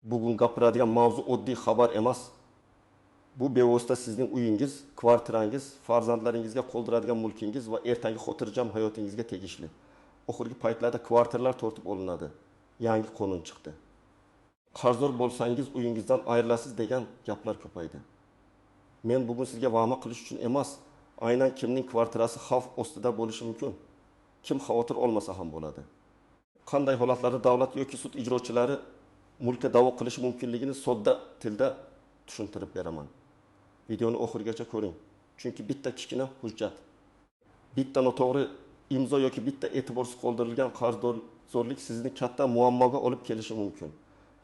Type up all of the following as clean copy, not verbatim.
Bugun gapiradigan mavzu oddiy xabar emas. Bu bevosita sizning uyingiz, kvartirangiz, farzandlaringizga qoldiradigan mulkingiz va ertangi xotirjam hayotingizga tegishli. Oxirgi paytlarda kvartiralar tortib olinadi. Yangi qonun chiqdi. Qarzdor bo'lsangiz uyingizdan ayrilasiz degan gaplar ko'paydi. Men bugun sizga va'ma qilish uchun emas, aynan kimning kvartirasi xavf ostida bo'lishi mumkin. Kim xavotir olmasa ham bo'ladi. Qanday holatlarda davlat yoki sud ijrochilari mulkka da'vo qilishi mumkinligini sodda tilda tushuntirib beraman. Videoni oxirigacha ko'ring. Chunki bitta kichkina hujjat, bitta noto'g'ri imzo yoki bitta e'tiborsiz qoldirilgan qarzdorlik sizni katta muammoga olib kelishi mumkin.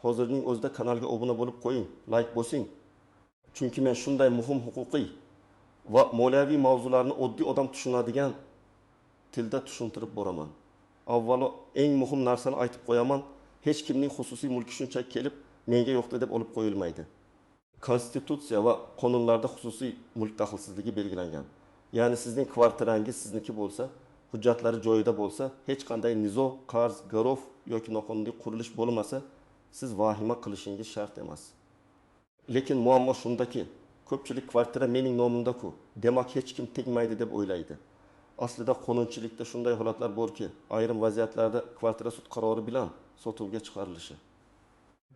Hozirning o'zida kanalga obuna bo'lib qo'ying, like bosing. Chunki men shunday muhim huquqiy va moliyaviy mavzularni oddiy odam tushunadigan tilda tushuntirib boraman. Avvalo eng muhim narsani aytib qo'yaman. Hech kimning xususiy mulki shunchaki kelib menga yo'qdi deb olib qo'yilmaydi. Konstitutsiya va qonunlarda xususiy mulk daxlsizligi belgilangan. Ya'ni sizning kvartirangiz sizniki bo'lsa, hujjatlari joyida bo'lsa, hech qanday nizo, qarz, garov yoki noqonuniy qurilish bo'lmasa, siz vahima qilishingiz shart emas. Lekin muammo shundaki, ko'pchilik kvartira mening nomimda-ku, demak hech kim tegmaydi deb o'ylaydi. Aslida qonunchilikda shunday holatlar borki, ayrim vaziyatlarda kvartira sud qarori bilan sotuvga chiqarilishi,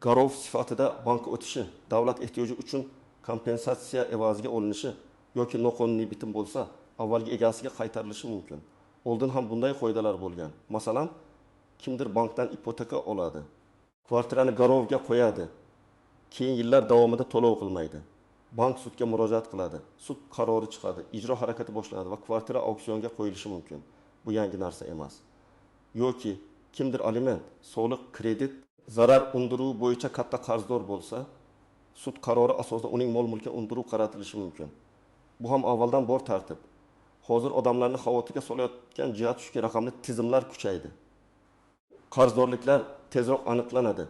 garov sifatida bank o'tishi, davlat ehtiyoji uchun kompensatsiya evaziga olinishi yoki noqonuniy bitim bo'lsa, avvalgi egasiga qaytarilishi mumkin. Oldin ham bunday qoidalar bo'lgan. Masalan, kimdir bankdan ipoteka oladi, kvartirani garovga qo'yadi, keyin yillar davomida to'lov qilmaydi. Bank sudga murojaat qiladi, sud qarori chiqadi, ijro harakati boshlanadi va kvartira auksionga qo'yilishi mumkin. Bu yangi narsa emas. Yoki kimdir aliment, soliq, kredit, zarar undiruvi bo'yicha katta qarzdor bo'lsa, sud qarori asosida uning mol-mulkiga undiruv qaratilishi mumkin. Bu ham avvaldan bor tartib. Hozir odamlarni xavotirga solayotgan jihat shuki, raqamli tizimlar kuchaydi. Qarzdorliklar tezroq aniqlanadi.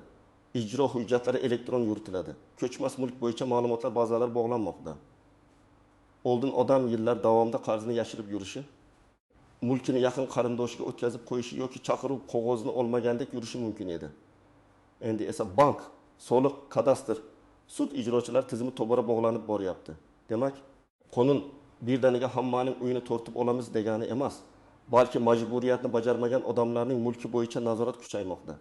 Ijro hujjatlari elektron yuritiladi. Ko'chmas mulk bo'yicha ma'lumotlar bazalari bog'lanmoqda. Oldin odam yillar davomida qarzini yashirib yurishi, mulkini yaqin qarindoshiga o'tkazib qo'yishi yoki chaqiruv qog'ozini olmagandek yurishi mumkin edi. Endi esa bank, soliq, kadastr, sud ijrochilar tizimi tobora bog'lanib boryapti. Demak, qonun birdaniga hammaning uyini tortib olamiz degani emas, balki majburiyatni bajarmagan odamlarning mulki bo'yicha nazorat kuchaymoqda.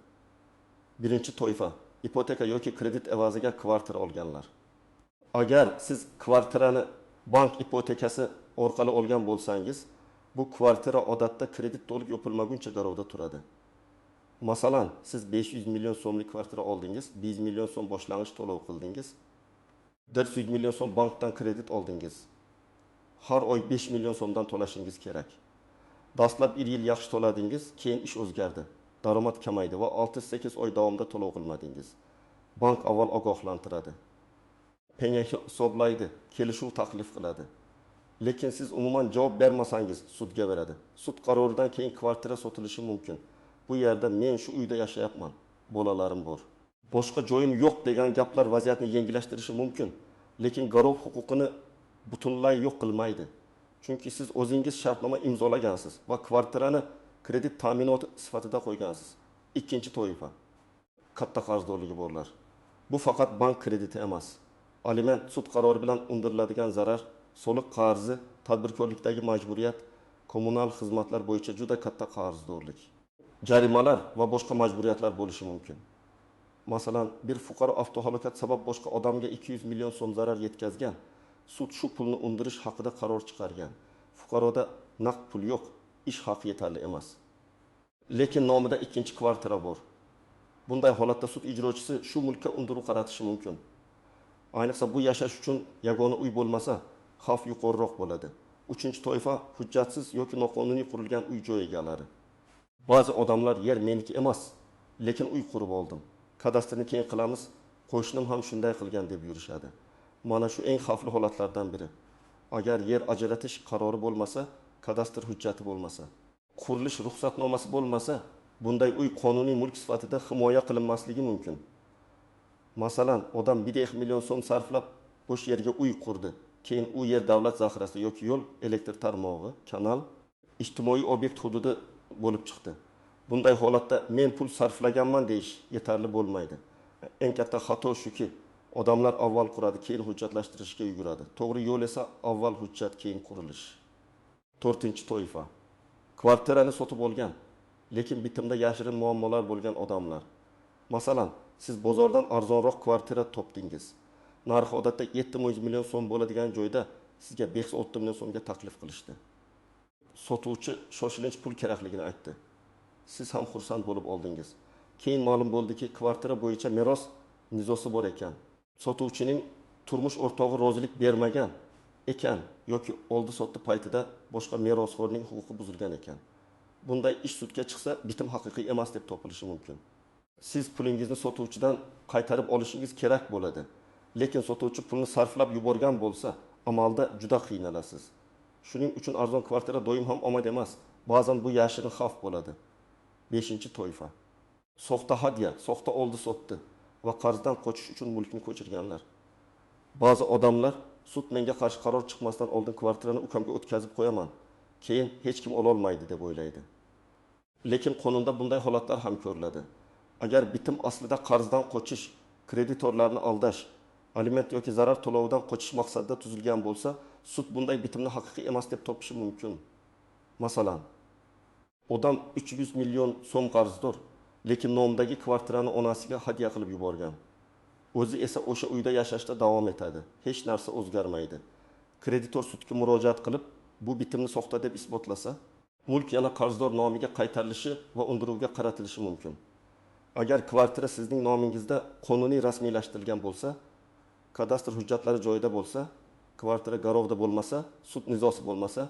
Birinchi toifa, ipoteka yoki kredit evaziga kvartira olganlar. Agar siz kvartirani bank ipotekasi orqali olgan bo'lsangiz, bu kvartira odatda kredit to'liq yopilmaguncha garovda turadi. Masalan, siz 500 million so'mlik kvartira oldingiz, 100 million so'm boshlang'ich to'lov qildingiz, 400 million so'm bankdan kredit oldingiz. Har oy 5 million so'mdan to'lashingiz kerak. Dastlab 1 yil yaxshi to'ladingiz, keyin ish o'zgardi. Daromad kamaydi va 6-8 oy davomida to'lov qilmadingiz. Bank avval ogohlantiradi, penya hisoblaydi, kelishuv taklif qiladi. Lekin siz umuman javob bermasangiz sudga beradi. Sud qaroridan keyin kvartira sotilishi mumkin. Bu yerda men shu uyda yashayapman, bolalarim bor, boshqa joyim yo'q degan gaplar vaziyatni yengillashtirishi mumkin. Lekin garov huquqini butunlay yo'q qilmaydi. Chunki siz o'zingiz shartnoma imzolagansiz va kvartirani kredit ta'minoti sifatida qo'ygansiz. Ikkinchi toifa, katta qarzdorligi borlar. Bu faqat bank krediti emas. Aliment, sud qarori bilan undiriladigan zarar, soliq qarzi, tadbirkorlikdagi majburiyat, kommunal xizmatlar bo'yicha juda katta qarzdorlik, jarimalar va boshqa majburiyatlar bo'lishi mumkin. Masalan, bir fuqaro avtohalokat sabab boshqa odamga 200 million so'm zarar yetkazgan. Sud shu pulni undirish haqida qaror chiqargan. Fuqaroda naqd pul yo'q, ish haqi yetarli emas. Lekin nomida ikkinchi kvartira bor. Bunday holatda sud ijrochisi shu mulkka undiruv qaratishi mumkin. Ayniqsa bu yashash uchun yagona uy bo'lmasa, xavf yuqoriroq bo'ladi. Uchinchi toifa, hujjatsiz yoki noqonuniy qurilgan uy-joy egalari. Ba'zi odamlar yer meniki emas, lekin uy qurib oldim, kadastrni keyin qilamiz, qo'shnim ham shunday qilgan deb yurishadi. Mana shu eng xavfli holatlardan biri. Agar yer ajratish qarori bo'lmasa, kadastr hujjati bo'lmasa, qurilish ruxsatnomasi bo'lmasa, bunday uy qonuniy mulk sifatida himoya qilinmasligi mumkin. Masalan, odam 1 million so'm sarflab bo'sh yerga uy qurdi. Keyin u yer davlat zaxirasi yoki yo'l, elektr tarmog'i, kanal, ijtimoiy obyekt hududi bo'lib chiqdi. Bunday holatda men pul sarflaganman deyish yetarli bo'lmaydi. Eng katta xato shuki, odamlar avval quradi, keyin hujjatlashtirishga yuguradi. To'g'ri yo'l esa avval hujjat, keyin qurilish. 4-toifa. Kvartirani sotib olgan, lekin bitimda yashirin muammolar bo'lgan odamlar. Masalan, siz bozordan arzonroq kvartira topdingiz. Narxi odatda 700 million so'm bo'ladigan joyda sizga 5-6 million so'mga taklif qilishdi. Sotuvchi shoshilinch pul kerakligini aytdi. Siz ham xursand bo'lib oldingiz. Keyin ma'lum bo'ldiki, kvartira bo'yicha meros nizosi bor ekan. Sotuvchining turmush o'rtog'i rozilik bermagan ekan yoki oldi-sotdi paytida boshqa merosxo'rning huquqi buzilgan ekan. Bunday ish sudga chiqsa, bitim haqiqiy emas deb topilishi mumkin. Siz pulingizni sotuvchidan qaytarib olishingiz kerak bo'ladi. Lekin sotuvchi pulni sarflab yuborgan bo'lsa, amalda juda qiynalasiz. Shuning uchun arzon kvartira doim ham omad emas. Ba'zan bu yashirin xavf bo'ladi. 5-toifa. Soxta hadya, soxta oldi-sotdi va qarzdan qochish uchun mulkni ko'chirganlar. Ba'zi odamlar sud menga qarshi qaror chiqmasdan oldin kvartirani ukamga o'tkazib qo'yaman, keyin hech kim ola olmaydi deb o'ylaydi. Lekin qonunda bunday holatlar ham ko'riladi. Agar bitim aslida qarzdan qochish, kreditorlarni aldash, aliment yoki zarar to'lovidan qochish maqsadida tuzilgan bo'lsa, sud bunday bitimni haqiqiy emas deb topishi mumkin. Masalan, odam 300 million so'm qarzdor, lekin nomdagi kvartirani onasiga hadya qilib yuborgan. O'zi esa o'sha uyda yashashda davom etadi. Hech narsa o'zgarmaydi. Kreditor sudga murojaat qilib, bu bitimni soxta deb isbotlasa, mulk yana qarzdor nomiga qaytarilishi va undiruvga qaratilishi mumkin. Agar kvartira sizning nomingizda qonuniy rasmiylashtirilgan bo'lsa, kadastr hujjatlari joyida bo'lsa, kvartira garovda bo'lmasa, sud nizosi bo'lmasa,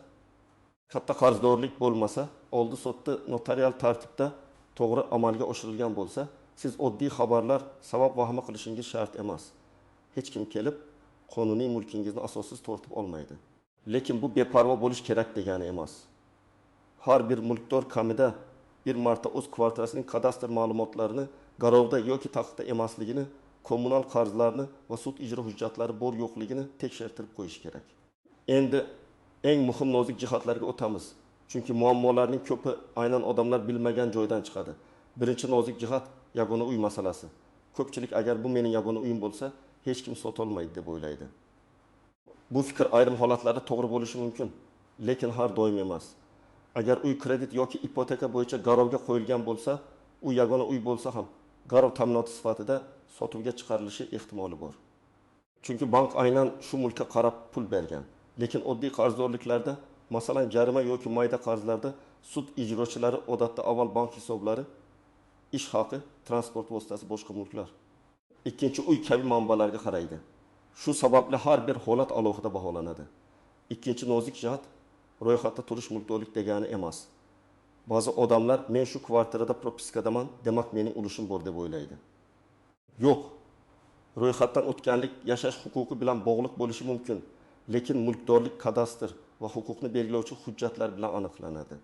katta qarzdorlik bo'lmasa, oldi-sotdi notarial tartibda to'g'ri amalga oshirilgan bo'lsa, siz oddiy xabarlar sabab vahima qilishingiz shart emas. Hech kim kelib qonuniy mulkingizni asossiz tortib olmaydi. Lekin bu beparvo bo'lish kerak degani emas. Har bir mulkdor kamida bir marta o'z kvartirasining kadastr ma'lumotlarini garovda yoki taxtda emasligini, kommunal qarzlarni va sud ijro hujjatlari bor yo'qligini tekshirtirib qo'yish kerak. Endi eng muhim nozik jihatlarga o'tamiz. Chunki muammolarning ko'pi aynan odamlar bilmagan joydan chiqadi. Birinchi nozik jihat yagona uy masalasi. Ko'pchilik agar bu mening yagona uyim bo'lsa, hech kim sota olmaydi deb o'ylaydi. Bu fikr ayrim holatlarda to'g'ri bo'lishi mumkin, lekin har doim emas. Agar uy kredit yoki ipoteka bo'yicha garovga qo'yilgan bo'lsa, u yagona uy bo'lsa ham garov ta'minoti sifatida sotuvga chiqarilishi ehtimoli bor. Chunki bank aynan shu mulkka qarab pul bergan. Lekin oddiy qarzdorliklarda, masalan, jarima yoki mayda qarzlarda sud ijrochilari odatda avval bank hisoblari, ish haqi, transport vositasi, boshqa mulklar, ikkinchi uy kabi manbalarga qaraydi. Shu sababli har bir holat alohida baholanadi. Ikkinchi nozik jihat ro'yxatda turish mulkdorlik degani emas. Ba'zi odamlar men shu kvartirada propiskadaman, demak mening ulushim bor deb o'ylaydi. Yo'q. Ro'yxatdan o'tganlik yashash huquqi bilan bog'liq bo'lishi mumkin, lekin mulkdorlik kadastr va huquqni belgilovchi hujjatlar bilan aniqlanadi.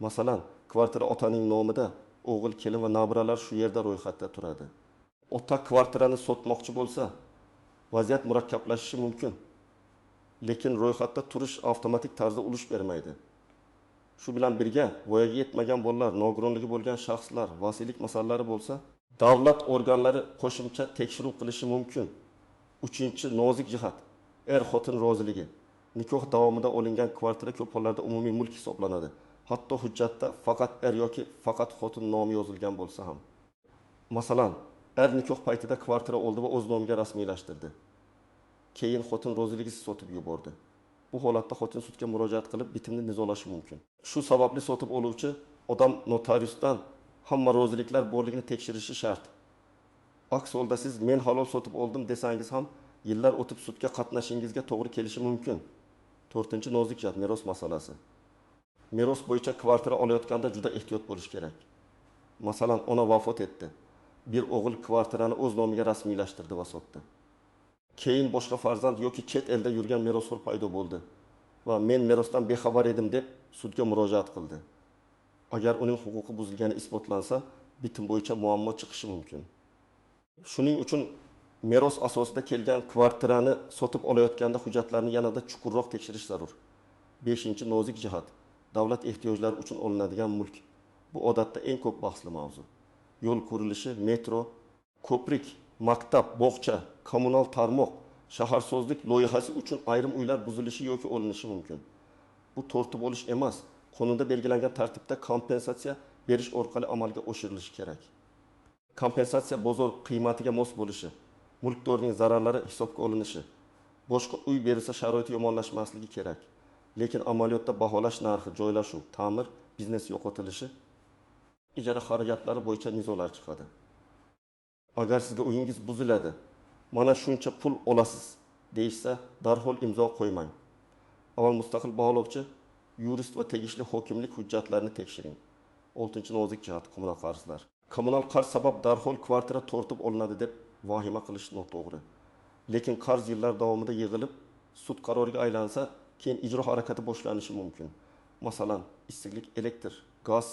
Masalan, kvartira otaning nomida, o'g'il, kelin va nabiralar shu yerda ro'yxatda turadi. Ota kvartirani sotmoqchi bo'lsa, vaziyat murakkablashishi mumkin. Lekin ro'yxatda turish avtomatik tarzda ulush bermaydi. Shu bilan birga voyaga yetmagan bolalar, nogironligi bo'lgan shaxslar, vasiylik masalalari bo'lsa, davlat organlari qo'shimcha tekshiruv qilishi mumkin. 3-nozik jihat er-xotin roziligi. Nikoh davomida olingan kvartira ko'p hollarda umumiy mulk hisoblanadi. Hatto hujjatda faqat er yoki faqat xotin nomi yozilgan bo'lsa ham. Masalan, er nikoh paytida kvartira oldi va o'z nomiga rasmiylashtirdi. Keyin xotin roziligisiz sotib yubordi. Bu holatda xotin sudga murojaat qilib bitimni nizolashi mumkin. Shu sababli sotib oluvchi odam notariusdan hamma roziliklar borligini tekshirishi shart. Aks holda siz men halol sotib oldim desangiz ham yillar o'tib sudga qatnashingizga to'g'ri kelishi mumkin. 4-nozik jihat meros masalasi. Meros bo'yicha kvartira olayotganda juda ehtiyot bo'lish kerak. Masalan, ona vafot etdi. Bir o'g'il kvartirani o'z nomiga rasmiylashtirdi va sotdi. Keyin boshqa farzand yoki chet elda yurgan merosxo'r paydo bo'ldi va men merosdan bexabar edim deb sudga murojaat qildi. Agar uning huquqi buzilgani isbotlansa, bitim bo'yicha muammo chiqishi mumkin. Shuning uchun meros asosida kelgan kvartirani sotib olayotganda hujjatlarni yanada chuqurroq tekshirish zarur. 5-nozik jihat davlat ehtiyojlari uchun olinadigan mulk. Bu odatda eng ko'p bahsli mavzu. Yo'l qurilishi, metro, ko'prik maktab, bog'cha, kommunal tarmoq, shaharsozlik loyihasi uchun ayrim uylar buzilishi yoki olinishi mumkin. Bu tortib olish emas, qonunda belgilangan tartibda kompensatsiya berish orqali amalga oshirilishi kerak. Kompensatsiya bozor qiymatiga mos bo'lishi, mulkdorning zararlari hisobga olinishi, boshqa uy berilsa sharoiti yomonlashmasligi kerak. Lekin amaliyotda baholash narxi, joylashuv, ta'mir, biznes yo'qotilishi, ijara xarajatlari bo'yicha nizolar chiqadi. Agar sizga uyingiz buziladi, mana shuncha pul olasiz deyishsa, darhol imzo qo'ymang. Avval mustaqil baholovchi, yurist va tegishli hokimlik hujjatlarini tekshiring. 6-nozik jihat kommunal qarzlar. Kommunal qarz sabab darhol kvartira tortib olinadi deb vahima qilish noto'g'ri. Lekin qarz yillar davomida yig'ilib, sud qaroriga aylansa, keyin ijro harakati boshlanishi mumkin. Masalan, issiqlik, elektr, gaz,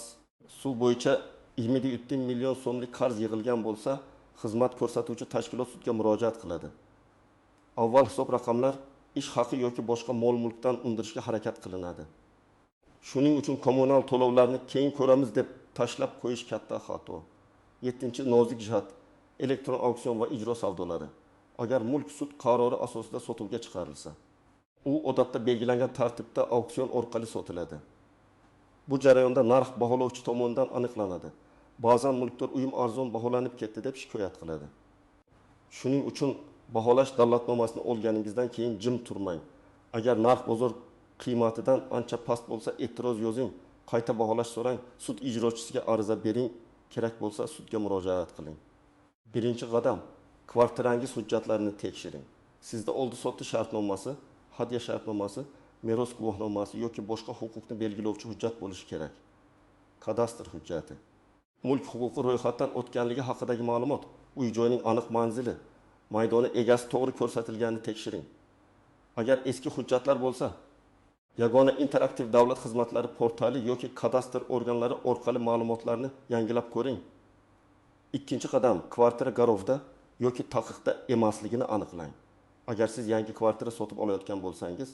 suv bo'yicha 27 million so'mlik qarz yig'ilgan bo'lsa, xizmat ko'rsatuvchi tashkilot sudga murojaat qiladi. Avval hisob raqamlar ish haqi yoki boshqa mol-mulkdan undirishga harakat qilinadi. Shuning uchun kommunal to'lovlarni keyin ko'ramiz deb tashlab qo'yish katta xato. 7-nozik jihat elektron auksion va ijro savdolari. Agar mulk sud qarori asosida sotuvga chiqarilsa, u odatda belgilangan tartibda auksion orqali sotiladi. Bu jarayonda narx baholovchi tomonidan aniqlanadi. Ba'zan mulkdor uyim arzon baholanib ketdi deb shikoyat qiladi. Shuning uchun baholash davlatnomasini olganingizdan keyin jim turmang. Agar narx bozor qiymatidan ancha past bo'lsa, e'tiroz yozing, qayta baholash so'rang, sud ijrochisiga ariza bering, kerak bo'lsa sudga murojaat qiling. Birinchi qadam, kvartirangiz hujjatlarini tekshiring. Sizda oldi-sotdi shartnomasi, hadya shartnomasi, meros guvohnomasi yoki boshqa huquqni belgilovchi hujjat bo'lishi kerak. Kadastr hujjati. Mulk huquqi ro'yxatdan o'tganligi haqidagi ma'lumot, uy-joyning aniq manzili, maydoni egasi to'g'ri ko'rsatilganini tekshiring. Agar eski hujjatlar bo'lsa, yagona interaktiv davlat xizmatlari portali yoki kadastr organlari orqali ma'lumotlarni yangilab ko'ring. Ikkinchi qadam, kvartira garovda yoki taqiqda emasligini aniqlang. Agar siz yangi kvartira sotib olayotgan bo'lsangiz,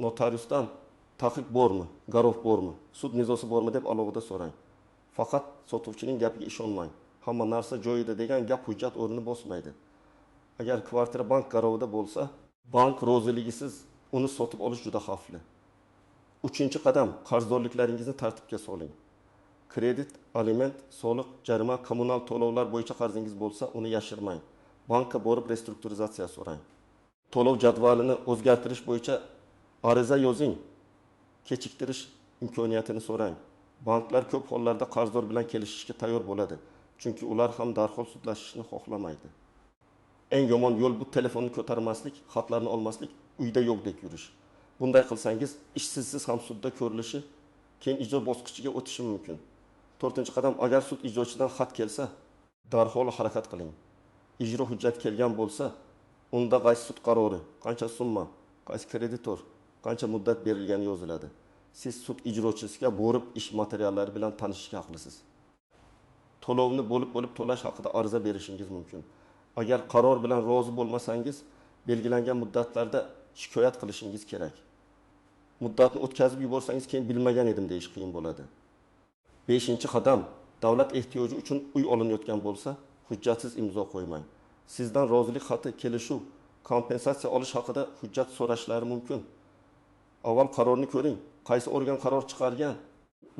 notariusdan taqiq bormi, garov bormi, sud nizosi bormi deb alohida so'rang. Faqat sotuvchining gapiga ishonmang. Hamma narsa joyida degan gap hujjat o'rnini bosmaydi. Agar kvartira bank garovida bo'lsa, bank roziligisiz uni sotib olish juda xavfli. Uchinchi qadam, qarzdorliklaringizni tartibga soling. Kredit, aliment, soliq, jarima, kommunal to'lovlar bo'yicha qarzingiz bo'lsa, uni yashirmang. Bankka borib restrukturizatsiya so'rang. To'lov jadvalini o'zgartirish bo'yicha ariza yozing. Kechiktirish imkoniyatini so'rang. Banklar ko'p hollarda qarzdor bilan kelishishga tayyor bo'ladi, chunki ular ham darhol sudlashishni xohlamaydi. Eng yomon yo'l bu telefonni ko'tarmaslik, xatlarni olmaslik, uyda yo'qdek yurish. Bunday qilsangiz, ishsizsiz ham sudda ko'rilishi, keyin ijro bosqichiga o'tishi mumkin. 4-qadam, agar sud ijrochidan xat kelsa, darhol harakat qiling. Ijro hujjati kelgan bo'lsa, unda qaysi sud qarori, qancha summa, qaysi kreditor, qancha muddat berilgani yoziladi. Siz sud ijrochisiga borib ish materiallari bilan tanishishga haqlisiz. To'lovni bo'lib to'lash haqida ariza berishingiz mumkin. Agar qaror bilan rozi bo'lmasangiz, belgilangan muddatlarda shikoyat qilishingiz kerak. Muddatni o'tkazib yuborsangiz, keyin bilmagan edim deyish qiyin bo'ladi. 5-qadam, davlat ehtiyoji uchun uy olinayotgan bo'lsa, hujjatsiz imzo qo'ymang. Sizdan rozilik xati, kelishuv, kompensatsiya olish haqida hujjat so'rashlari mumkin. Avval qarorni ko'ring. Qaysi organ qaror chiqargan?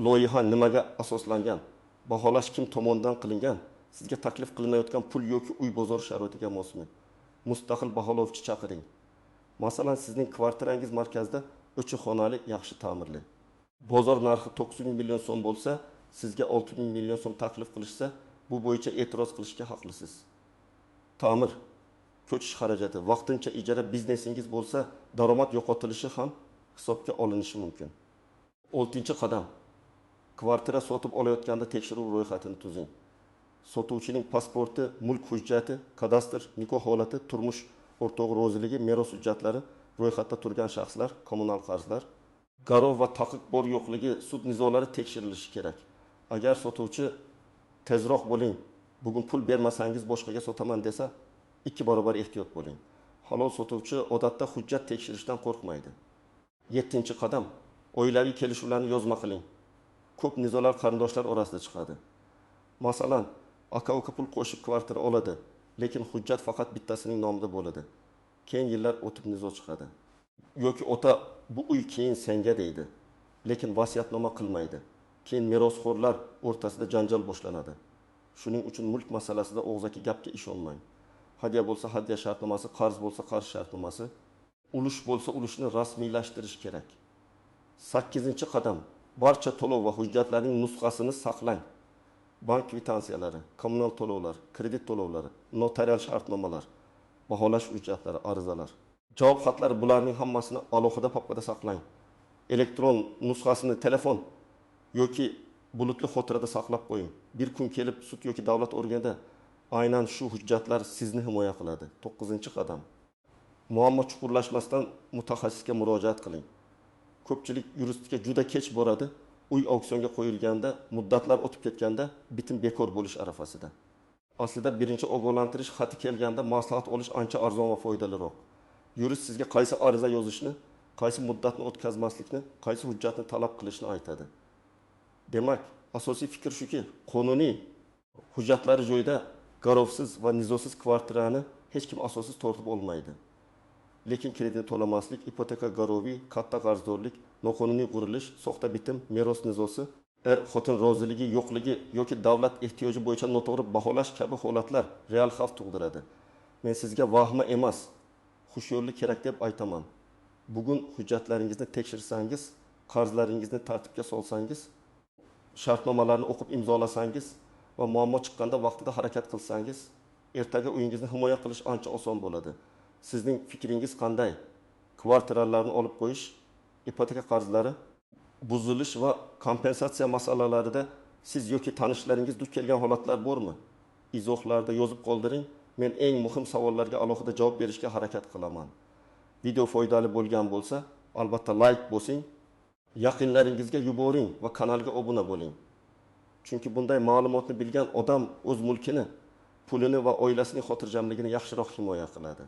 Loyiha nimaga asoslangan? Baholash kim tomonidan qilingan? Sizga taklif qilinayotgan pul yoki uy bozor sharoitiga mosmi? Mustaqil baholovchi chaqiring. Masalan, sizning kvartirangiz markazda 3 xonali, yaxshi ta'mirli. Bozor narxi 9 million so'm bo'lsa, sizga 6 million so'm taklif qilishsa, bu bo'yicha e'tiroz qilishga haqlisiz. Ta'mir, ko'chish xarajati, vaqtincha ijara biznesingiz bo'lsa, daromad yo'qotilishi ham hisobga olinishi mumkin. 6-qadam. Kvartira sotib olayotganda tekshiruv ro'yxatini tuzing. Sotuvchining pasporti, mulk hujjati, kadastr, nikoh holati, turmush o'rtog'i roziligi, meros hujjatlari, ro'yxatda turgan shaxslar, kommunal qarzlar, garov va taqiq bor yo'qligi, sud nizolari tekshirilishi kerak. Agar sotuvchi tezroq bo'ling, bugun pul bermasangiz boshqaga sotaman desa, 2 barobar ehtiyot bo'ling. Halol sotuvchi odatda hujjat tekshirishdan qo'rqmaydi. 7-qadam, oilaviy kelishuvlarni yozma qiling. Ko'p nizolar qarindoshlar orasida chiqadi. Masalan, aka-uka pul qo'shib kvartira oladi Lekin hujjat faqat bittasining nomida bo'ladi. Keyin yillar o'tib nizo chiqadi. Yoki ota bu uy keyin senga deydi. Lekin vasiyatnoma qilmaydi. Keyin merosxo'rlar o'rtasida janjal boshlanadi. Shuning uchun mulk masalasida og'zaki gapga ishonmang. Hadya bo'lsa hadya shartnomasi, qarz bo'lsa qarz shartnomasi, ulush bo'lsa ulushni rasmiylashtirish kerak. 8-qadam barcha to'lov va hujjatlarning nusxasini saqlang. Bank kvitansiyalari, kommunal to'lovlar, kredit to'lovlari, notarial shartnomalar, baholash hujjatlari, arizalar. Javob xatlari bularning hammasini alohida papkada saqlang. Elektron nusxasini telefon yoki bulutli xotirada saqlab qo'ying. Bir kun kelib sud yoki davlat organida aynan shu hujjatlar sizni himoya qiladi. 9-qadam. Muammo chuqurlashmasdan mutaxassisga murojaat qiling. Ko'pchilik yuristga juda kech boradi. Uy auksionga qo'yilganda, muddatlar o'tib ketganda bitim bekor bo'lish arafasida. Aslida birinchi ogohlantirish xati kelganda maslahat olish ancha arzon va foydaliroq. Yurist sizga qaysi ariza yozishni, qaysi muddatni o'tkazmaslikni, qaysi hujjatni talab qilishni aytadi. Demak, asosiy fikr shuki, qonuniy hujjatlari joyida garovsiz va nizosiz kvartirani hech kim asossiz tortib olmaydi. Lekin kredit to'lamaslik, ipoteka garoviy, katta qarzdorlik, noqonuniy qurilish, soxta bitim, meros nizosi, xotin roziligi yo'qligi yoki davlat ehtiyoji bo'yicha noto'g'ri baholash kabi holatlar real xavf tug'diradi. Men sizga vahma emas, xushyo'llik kerak deb aytaman. Bugun hujjatlaringizni tekshirsangiz, qarzlaringizni tartibga solsangiz, shartnomalarni o'qib imzolasangiz va muammo chiqqanda vaqtida harakat qilsangiz, ertaga uyingizni himoya qilish ancha oson bo'ladi. Sizning fikringiz qanday? Kvartiralarni olib qo'yish, ipoteka qarzlari, buzilish va kompensatsiya masalalarida siz yoki tanishlaringiz duch kelgan holatlar bormi? Izohlarda yozib qoldiring. Men eng muhim savollarga alohida javob berishga harakat qilaman. Video foydali bo'lgan bo'lsa, albatta like bosing, yaqinlaringizga yuboring va kanalga obuna bo'ling. Chunki bunday ma'lumotni bilgan odam o'z mulkini, pulini va oilasining xotirjamligini yaxshiroq himoya qiladi.